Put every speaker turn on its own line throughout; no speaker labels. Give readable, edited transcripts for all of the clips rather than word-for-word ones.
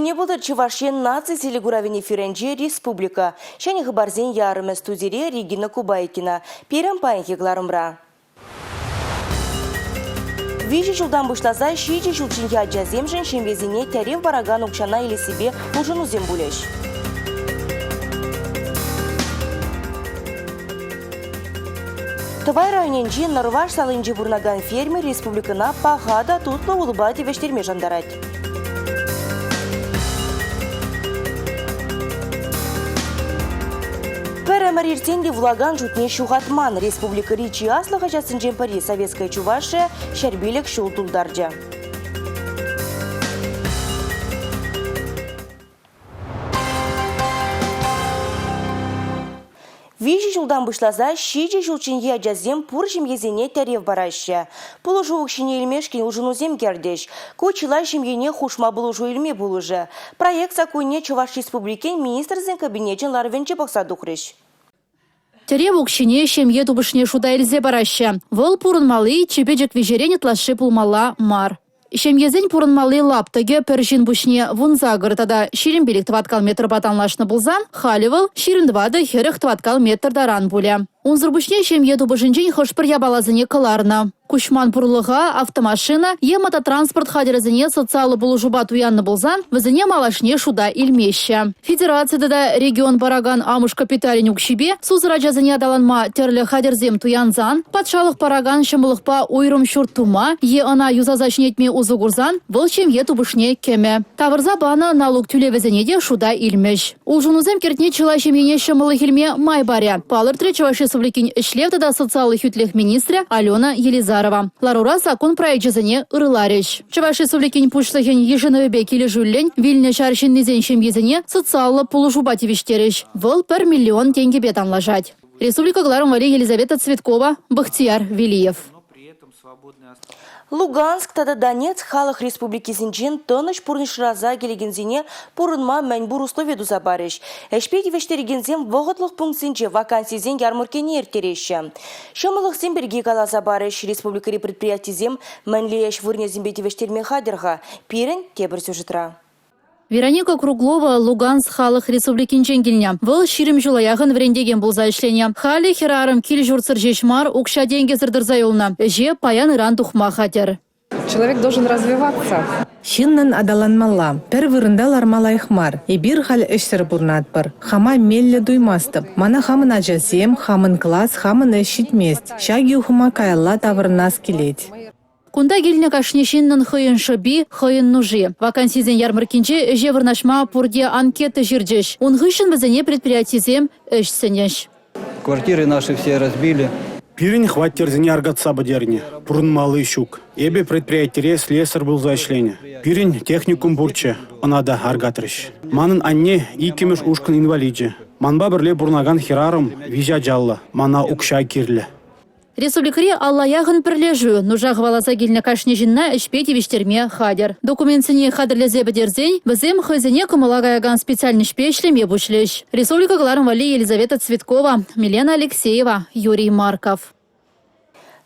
Куне было Чувашен наци селигуравини Фиренджи республика. Шани хабарзен ярыме студире Регина Кубайкина. Перем паинки гларымра. Вижи жылдан бұшлаза шейче жылчынки аджаземжен шемвезине тәрев бараган укшана или себе ужыну зембулеш. Тывай районенжи Нарваш салынжи бурнаган фермер республикана пахада тутлы улыбати вештерме жандарать. Пәрәмәрертенде влаган жутне шуғатман. Республика Ричи аслыға жасынжен пари Советская Чувашия шәрбелік шул тұлдаржа. Вижи жылдан бұшлаза, шиже жылчынге аджазем пұршым езене тәрев барашы. Бұлы жуық шыне елмешкен ұжынузем кердеш. Көчілай шымгене хушма бұлы жу елме бұлыжы. Проект сакуне Чуваш Республикен министрзен кабинетін ларвенче бақса дұқрыш.
Тәрев ұқшыне шемге тубышне шуда елзе барашы. Выл пұрынмалы чепежек вежерен етлашы пұлмала мар. Шемгезен пұрынмалы лаптыге пәржін бұшне вұнза ғыртада ширин белік тваткал метр батанлашны бұлзан, халивыл ширин двады херіх тваткал метр даран бұлі. Унзыр бұшне шемге тубышынжен хышпыр ябалазыне кыларны. Кушман пұрлыға автомашина, мототранспорт хадерзіне социалы бұлы жұбат уянны бұлзан, візіне малашне шуда илмеші. Федерацияда да регион бараган амыш капиталин үкшібе, сузыра жазыне адаланма терлі хадерзем туянзан, патшалық параган шымылықпа ойрым шурттума, ана юзазашнетме узугурзан, бұл шемге тубышне кеме. Тавырза баны налог түлевізіне де шуда илмеш. Улжунузем кертне чыла шемене шымылы хилме май баря. Палыр Чуваш Республикин ішлевтада социалы хүтлех министря Алена Елизарова. Ларура закон проект жазыне ырыларыш. Чуваш Республикин пушлыхен еженовебе келі жүллен вильне шаршын незен шемгезіне социалы пулы жубати вештеріш. Выл 1 миллион тенге бетан лажать. Республика гларом вали Елизавета Цветкова, Бахтияр Велиев.
Луганск тада Донецк халық республики зинжен тыныш пурныш раза келегензіне пурынма мәнбур условия дузабарыш. Әшпейді вештерегензен вғытлық пунктсенже вакансизен ярмыркене ертереші. Шымылық сен берге калаза барыш республикари предприятизем мәнлеяш вырнезен беті вештермен хадырға. Пирін тебір сюжетра.
Вероника Круглова Луганск халық республикин жеңгіліне. Выл ширим жулаяғын врендеген бұлза ішлене. Хали херарым кил журцыр жешмар укша денге зырдырза юлна. Же паян иран тухма хатер.
Человек должен развиваться.
Шиннан адаланмалла. Пер вырында лармалайхмар. И бир хал эштер бурнатпыр. Хама мелле дуймастып. Мана хамын ажасем, хамын класс, хамын эшитмест. Шаги ухума каялла тавырнас келеть.
Кунда гильне кашнешиннан хыйын шыби, хыйын нужи. Вакансизен ярмаркинче жевырнашма пурде анкеты жирджеш. Унгышын бізіне предприятизем эшсенеш.
Квартиры наши все разбили.
Пирин хваттерзіне аргатса бадерне. Пурн малый щук. Эбе предприятие слесар был зашление. Пирин техникум бурче. Онада аргатрыш. Манын анне икемеш ушкан инвалиджи. Манба бірле бурнаган херарым визя жалла. Мана укша кирле.
Республикари аллаяғын пірлежу, нужақ валаса гильне кашнежінна ішпеті вештерме хадер. Документсіне хадерлезе бідерзен, бізем хызіне кымылагаяган специальный шпешлеме бушлеш. Республика Гларым вали Елизавета Цветкова, Милена Алексеева, Юрий Марков.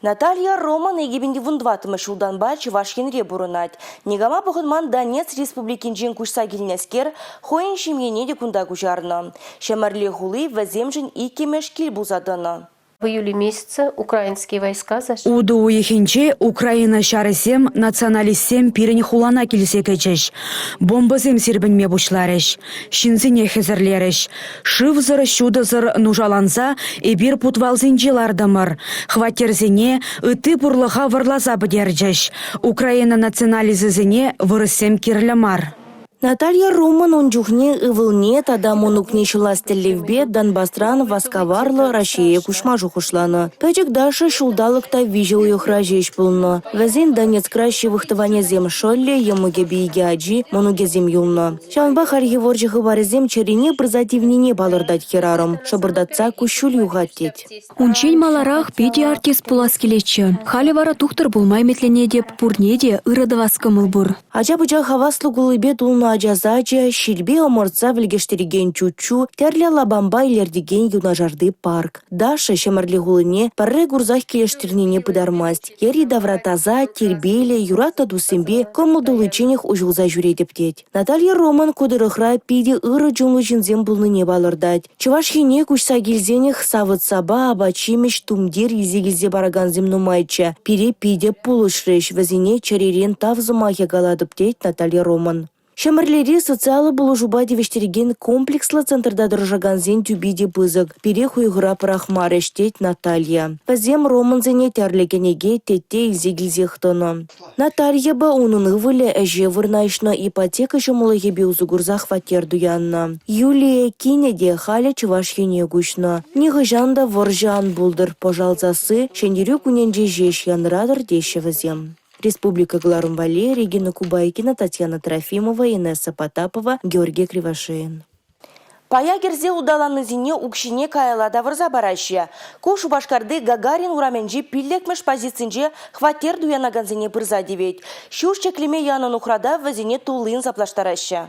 Наталья Роман егебенде вундватымы шулданба Чувашкенре бурынат. Негама бұғынман Донец республикинжен күшса келінескер, хойын шемгене де күнда күжарны. Шамарле хулы вәземжін икемеш кел бұзадыны.
В июле месяце украинские войска зашли.
Уду уехинче Украина шарысем, националистсем пирень хулана келсекечеш. Бомбазем сирбенме бушлареш. Шинзине хезерлереш. Шывзыр шудызыр нужаланса, эбир путвалзинчилардымыр. Хватерзине ыты бурлыха вырлаза бідерджеш. Украина национализызине вырысем кирлямар.
Наталья Роман онжухне ывылне тада монукне шыластелевбе Донбастран васкаварлы Россия кушма жухушланы. Пәчік дашы шулдалықта вижа уйықра жеш бұлны. Вәзен Донецк краще вықтыване зем шолле емуге бейге аджи монуге зем юлны. Шанба харгеворжығы барызем черене призативнене балырдат херарым. Шабырдатса кушул юғаттет.
Унчен маларах пети артист пулас келечі. Халі вара тухтыр булмай метлене деп пурнеде ырыды васкымыл бұр.
Ача бұча хаваслы гулыбе тулна пулма ажазача, шилбе оморца вілгештірген чучу, терлі лабамба илердеген юнажарды парк. Даша шамарли гулыне парре гурзах келештернене пыдармасть. Ери давратаза, тербеле, юрата дусымбе, комылдылыченех ужулза жүредептет. Наталья Роман кудырыхра пиде ыры жонлы жинзем булныне балырдать. Чувашхине кушса гилзенех савыт саба абачимеш тумдер изегилзе бараган земнумайча. Пире пиде пулышреш, вазине чаререн тавзумахе галадыптет Наталья Роман. Шамарлери социалы булы жуба девештереген комплекслы центрда дыржаганзен тюбиде бызык. Пире хуйгыра парахмарештет Наталья. Вазем Романзене тярлегенеге тетте изегилзехтоны. Наталья ба унын ывыле әже вырнайшна ипотека жымылыге беузугурзах фатер дуянна. Юлия кинеде халя Чувашхине гушна. Нигыжанда варжан булдыр пожалзасы, шендерю куненже жеш янрадыр деші вазем. Республика Гларумбале, Регина Кубайкина, Татьяна Трофимова, Инесса Потапова, Георгий Кривошеин. Паягерзе удаланы зине укшине каялада варза бараща. Кошу башкарды Гагарин ураменджи пиллекмеш позицинже хватер дуянаганзине пырза девет. Щушче клеме янын ухрада вазине тулын заплаштараща.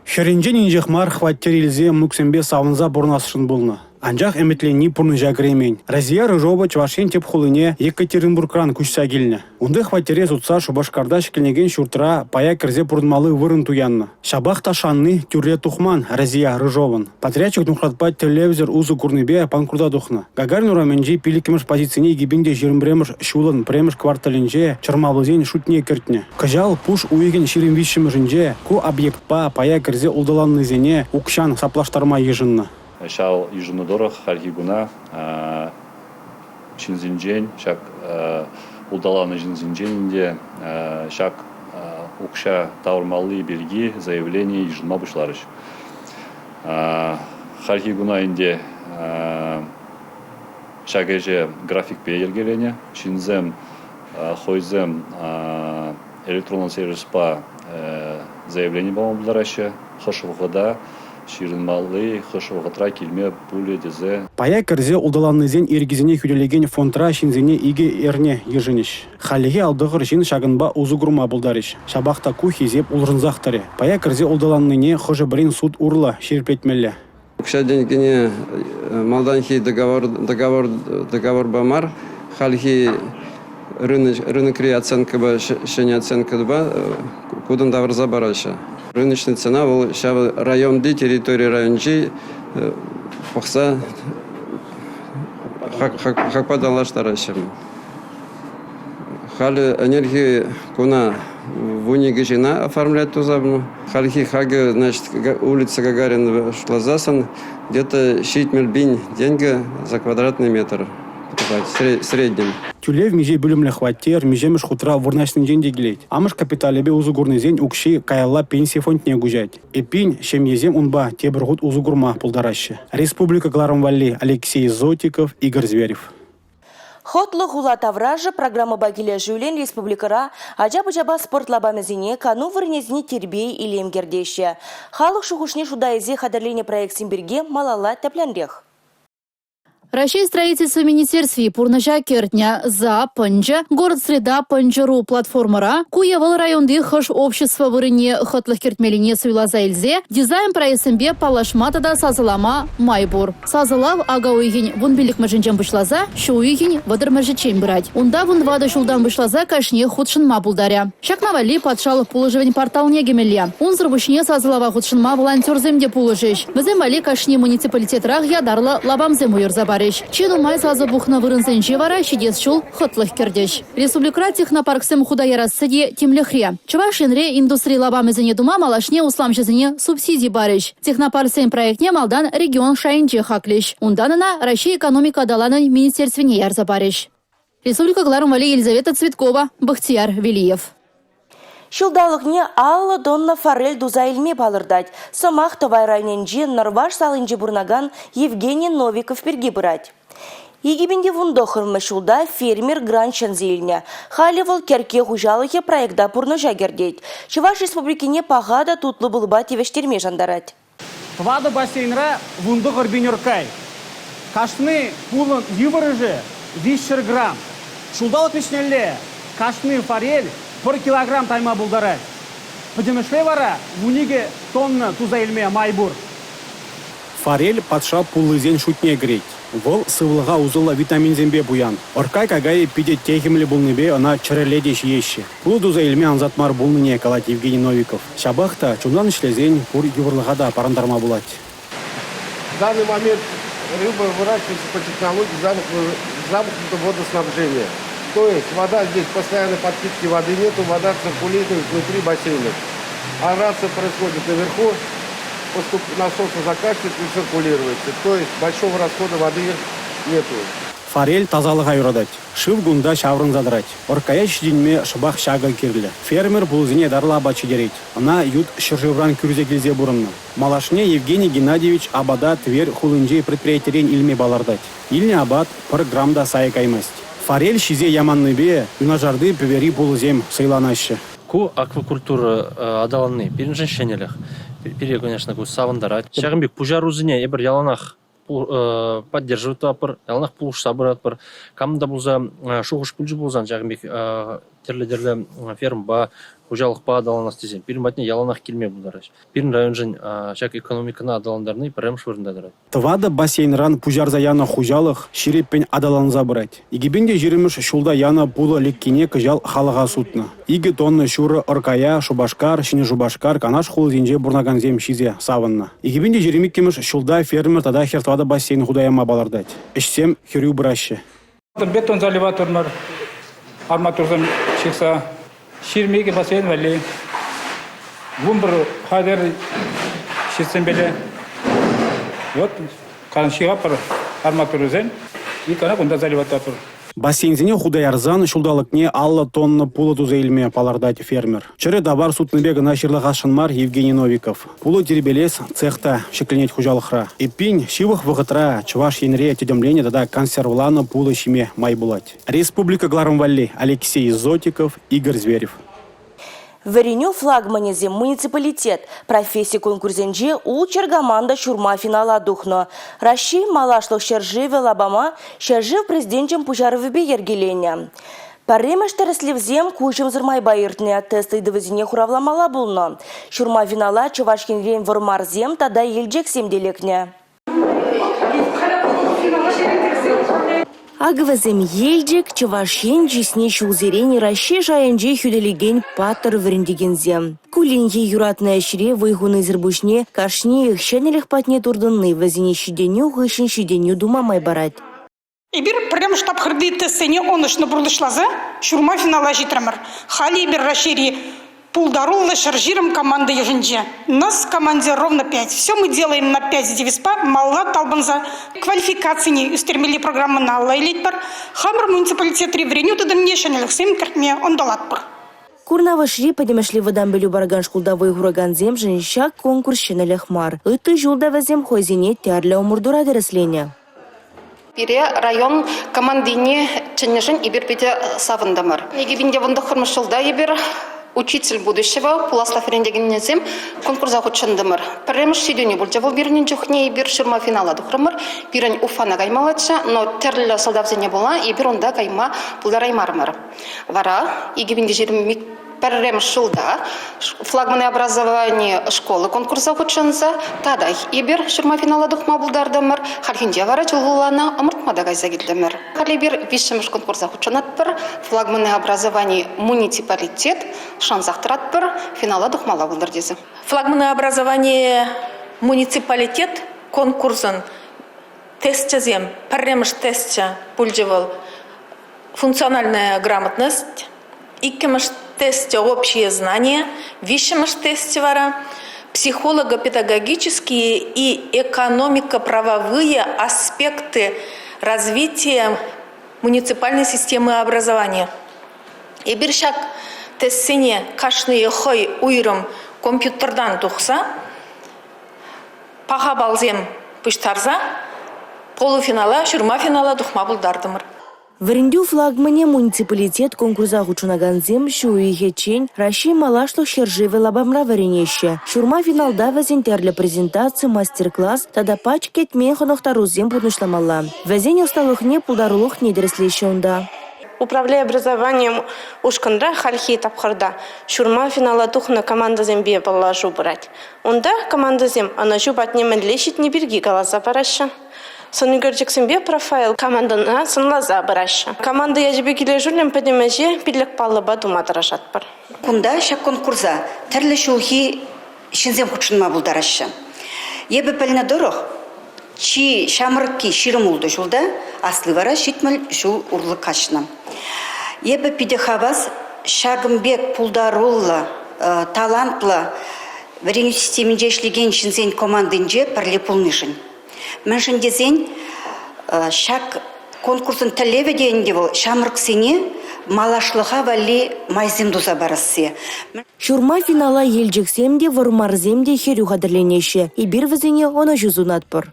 Херенжен инжехмар хваттер илзе муксембе савынза бурнасшын булны. Анжақ әметлені пұрны жәгіремейн. Разия Рыжова Чувашен теп хулыне Екатеринбургран күшса келіне. Онды хваттере сұтса Шубашкарда шекілнеген шүртіра пая кірзе пұрынмалы вырын туянны. Шабақ ташанны тюрле тухман Разия Рыжовын. Патрячик нұхратпай телевизор uzы күрнебе панкурда дұхны. Гагарин ураменже пилікіміш позицияне егебенде жерімбреміш шулын преміш кварталінже чырмалызен шутне кіртіне. Кажал пуш уйген ширемвишіміжінже ку объектпа пая кірзе ұлдаланны зене укшан саплаштарма ежінны.
Шал ежинодорах хархигуна чинзинжен шак удаланы чинзинженде шак укша таурмалы берги заявление ежинма бушларыш. Хархигуна инде шагеже график пейергелене чинзем хойзем электронный сервис по заявление бамблараще хошвода Ширинмалы, хышылғытра келме пуле дезе.
Пая кірзе ұлдаланнызен ергізіне хүлелеген фонтра шинзене иге ерне ежініш. Халеге алдығыр жин шағынба ұзығырма бұлдарыш. Шабақта кухезеп ұлжынзақтары. Пая кірзе ұлдаланныне хыжы бірін суд урла шерпетмелі.
Кша деньгіне малданхи договор бамар. Халхи рынок оценка ба, шене оценка ба, кудын давырза бараша. Рыночная цена был район Ди, территория район G, пахса хакпадала штаращем. Хали энергии куна в унигажина оформлять тузабну. Хальхи хаги, значит, улица Гагарина шла засан, где-то 6 мельбинь деньги за квадратный метр. Среднем.
Тюлев меже бөлімлі хваттер, межемеш хутра вырнашның жен дегілейд. Амыш капиталебе узугурны зен укши каялла пенсия фондне гужать. Эпин шем езем унба тебіргут узугурма пулдарашы. Республика Гларумбале, Алексей Зотиков, Игорь Зверев.
Хотлы хула тавражы программа багиле жүлен республикара ажабы-жаба спортлабамызине кану вырнезіне тербей илем гердеші. Халық шухушне шудайзе хадарление проект Симберге малала тәплянрех.
Россия строительство министерстве Пурнажа Кертня за Панджа, город Среда Панджару платформара, Куявал районды хаш общество вырыне хотлых кертмелине суйлаза эльзе, дизайн проесымбе палашматада сазылама майбур. Сазылав ага уйгень вунбилик мажинжам вышлаза, шо уйгень вадыр мажичем брать. Унда вунвада шулдан вышлаза кашне худшынма булдаря. Шакнавали подшалых пулыжевень портал негемелия. Унзыр вышне сазылава худшынма волонтер земде пулыжеш. Ваземали кашне муниципалитет рах ядарла лабамзем уйрзабар. Чену май сазы бухна вырынсын жевара шидес шул хотлых кердеш. Республика технопарксем худаярассыде темлехре. Чувашинре индустрия лабамызыне дума малашне усламшызыне субсидий барыш. Технопарксем проектне малдан регион шайынче хаклеш. Унданына Россия экономика даланын министерствене ярза барыш. Республика Гларумбале, Елизавета Цветкова, Бахтияр Велиев.
Шылдалықне алла донна форель дуза илме балырдать. Самах товай райненже нарваш салынже бурнаган Евгений Новиков перге бұрать. Егебенде вундохырмы шулда фермер гранчан зейліне. Халивал керке хужалыхе проекта пурнажа гердеть. Чуваш республикине пағада тутлы бұлба тевештерме жандарать.
Твады бассейнра вундохыр бенеркай. Кашны пулын еврыжы 5 грамм. Шулдалық мешнелле кашны форель 1 килограмм тайма булдарать. Пыдемешле вара, вуниге тонна туза илме майбур. Форель патша пулызен шутне греть. Вол сывлыга узыла витамин зембе буян. Оркай кагай пиде техимли булныбе она чареледеш ещи. Пулы туза илме анзатмар булныне калать Евгений Новиков. Шабахта чундан ишлезень пур юрлыгада парандарма булать.
В данный момент рыба выращивается по технологии замкнутого водоснабжения. То есть вода здесь постоянной подпитки воды нету, вода циркулирует внутри бассейна. Аэрация происходит наверху, насосы закачивают и циркулируется. То есть большого расхода воды нету.
Форель тазалыга юрадать. Шив гунда шаврын задрать. Оркая шидинме шыбах шага кирлі. Фермер булзине дарла бачы дереть. Она ют шыржевран күрзе келзе бурынна. Малашне Евгений Геннадьевич абада Тверь хулынжей предприятиерен илме балардать. Илне абад пыр грамда сая каймасть. Форель шизе яманны бе, юнажарды певери булзем сыйланашы.
Ку аквакультура адаланны. Биринжен шенелех. Пере, конечно, ку савандарать. Шагымбек пужарузыне ебір яланах поддерживать апыр, яланах пулуш сабырат пыр. Камда булза шухуш пульжы булзан жагымбек терле ферм ба хужалық па адаланас десен. Бирин батне яланах келме булдараш. Бирин районжен шак экономикана адаландарны пірем швырындадырат.
Тывада бассейнран пужарза яна хужалық ширеппен адаланза брать. Игибенде жиремыш шулда яна пула леккене кыжал халыға сутна. Иги тонны шуры оркая, шубашкар, шине жубашкар, канаш хулзинже бурнаган зем шизе савынна. Игибенде жиремик кемыш шулда фермер тада хертвада бассейн худаяма балардать. Ишсем херю браще.
Бетон заливаторлар, арматурдан чекса, ширмеге бассейн вали, вумбр хадер шестен беле. Вот, каншига пар арматурузен, и кана кунда заливатор.
Бассейнзине худаярзан шулдалыкне алла тонна пулы туза илме палардать фермер. Чыре давар сутныбега наширлыға шынмар Евгений Новиков. Пулы тербелес цехта шекленеть хужалықра. Иппин шивых вғытра чуваш енре тедемлене тада консервлана пулы шиме майбулать. Республика Гларамвалли, Алексей Зотиков, Игорь Зверев.
Вереню флагманезе муниципалитет профессия конкурсенже ул чергаманда шурма финала духно. Раши малашлық шерживе лабама шержив президентчем пужаровыбе ергелене. Парремеш тәріслевзем кучым зырмай байыртне тесты дывызине хуравламала булно. Шурма финала чувашкин рейн вармарзем тада елджек семделекне. Агвазем елджек чувашен жисне шулзерени Раши жайынже хюделеген паттыр врендегензем. Кулинье юратная шире выйгуны зырбушне кашне их шенелех патне турдынны вазине шиденю гышын шиденю думамай барать.
Ибир прям штаб хырды тесене онышны бурлышлазы, шурма финала житрамыр. Хали ибир Рашири пулдарулы шаржиром команды еженже. Нас в команде ровно 5. Все мы делаем на 5 девиспа, мала талбанза. Квалификации не устремили программы на Алла и Литпар. Хамр муниципалитет ревреню тадым не шанелых сем картме он далатпар.
Курнава шри подемешли водан белю барган шкулдавы гураган зем женщак конкурс шенелех мар. Ыты жулда вазем хойзине тярля умурдура дереслене.
Бире район командине ченнешен ибир пите савындамар. Егибинде вунда хырмышылда ибир учитель будущего Пуласлав Рендегенезем конкурса учандымыр. Премш сидюни бульджавол бирнин жухне ибир ширма финала духрымыр. Бирен уфана каймалача, но терлі солдавзене бола ибир онда кайма пулдараймармыр. Вара егибинде жирмик Перрем шулда флагманы образования школы конкурса учанса тадай ибир шурма финала духма булдардымыр. Хальхинде вара чулгулана омыртмада гайза гилдемир. Халибир вишемш конкурса учанатпыр флагманы образования муниципалитет шансахтратпыр финала духмала булдардезі.
Флагманы образования муниципалитет конкурсын тестчазем перремш тестча пульджевал функциональная грамотность. Иккемш тесте общие знания, висшемш тесте вара, психолого-педагогические и экономико-правовые аспекты развития муниципальной системы образования. И биршак тестене кашные хой уйрым компьютердан тухса, паха балзем пыштарза, полуфинала, шурма финала тухма булдардымыр.
Врендю флагмане муниципалитет конкурса хучунаганзем шуихечень Раши малашлық шерживе лабамра варенеще. Шурма финалда вазен терлі презентация, мастер-класс, тада пачкет мен хонохтарузем пуднышламалла. Вазен усталықне пулдарулық недерслеші онда.
Управляя образованием ушканра хальхи тапхарда. Шурма финала тухна команда зембе баллажу брать. Онда команда зем аначу батнемен лечит не берги голоса параща. Сонугерчик зембе профайл командана сонлаза бараща. Команда яжбе килежулем подемеже пидлек паллаба думатарашат пар.
Кунда шак конкурса тәрлі шулхи шинзем хучынма булдараща. Ебе пәліне дорох, чи шамырки ширым улды жулда, аслы вара шитмел жул урлы кашна. Ебе пидехавас шагымбек пулдарулла, талантлы, вареню системінде ішлеген шинзен командынже парле пулнышын. Мәншін дезен шак конкурсын тәлеве дейінде бол шамырк сене малашлыға вали майзем дуза барасы.
Шурма финала елжексемде вармарземде херю қадырленеші. И бір візіне оны жүзунат бұр.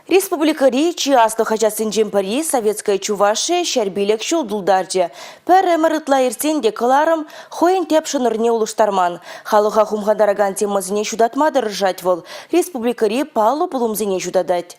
Республика Речи аслы хачасын жемпари Советская Чувашия шәрбелек шулдулдаржы. Пәр әмірітла ерсенде кыларым хойын тепшынырне улыштарман. Халыға хумхадараган темазыне шудатмадыр жать вол. Республика Ри палу пулумзыне шудадать.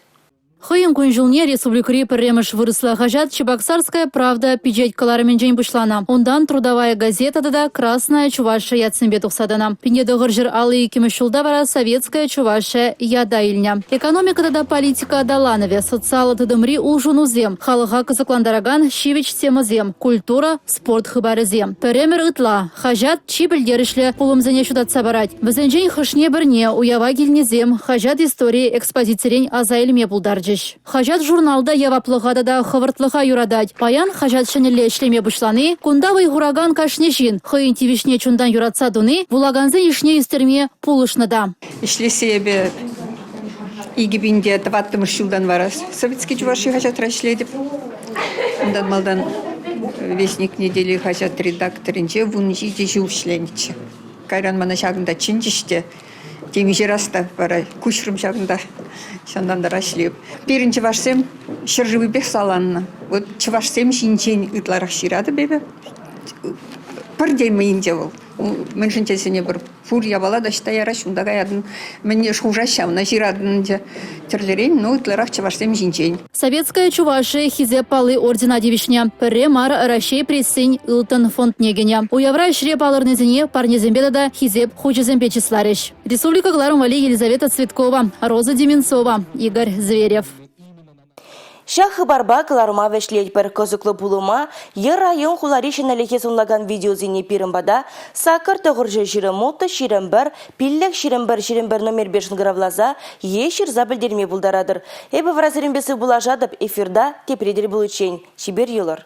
Хыйын күнжулне республикари пірреміш вырысла хажат Чебоксарская правда пиджет каларымен жен бұшлана. Ондан трудовая газетада да Красная Чувашия ятсынбе тұқсадана. Пинеді ғыржыр алы екемішулда бара Советская Чувашия яда илня. Экономикада да политика даланове, социалы тыдымри улжунузем, халыға кызыкландараган шивич темызем, культура, спорт хыбарызем. Пірремір ытла, хажат чи білдерішлі пулымзыне шудатса барать. Бізінжен хышне бірне уява келнезем, хажат истории экспозициярен азайлме бұлдаржы. Хажат журналда яваплыға да хывыртлыға юрадать. Паян хажат шынелі ішлеме бұшланы, кунда вайғураган кашне жин, хыйын тивишне чундан юратса дуны, вулаганзы ишне истерме пулышнада.
Ишлесе ебе игибинде 20 жылдан варас. Советский Чувашия хажат рашледіп. Ондан малдан вестник недели хажат редакторынче вунжи жил шлениче. Кайран мана шагында чинжиште. Темижер аста бара кушрым шагында. Шандан да рашлеп. Пиринче вашсем шыржывы бех саланна. Вот чевашсем шинчен ытларах ширады бебе. Пырден мейінде бол. Міншінчесіне бір фурия бала да штаяра шундага ядын. Мне шужащам на жирадын терлерен, но ытларах чевашсем шинчен.
Советская Чувашия хизе палы ордена девишня. Пірре мар Рашей пресень Илтон фонд негеня. Уявра шре палырнезіне парнезембеда да хизеп хучезембе числарыш. Республика Гларум Вали Елизавета Цветкова, Роза Деменцова, Игорь Зверев.
Шахы барба кыларыма вешлеть пер козыклы пулыма, ер район хуларишен әлехесунлаган видеозине пирымбада, сакыр тұғыржы жирымуты ширембір, пиллек ширембір номер 5 гравлаза, ешір забілдерме бұлдарадыр. Эбі вразырымбесі бұлажадып эфирда тепредер бұл учень. Шибер елыр.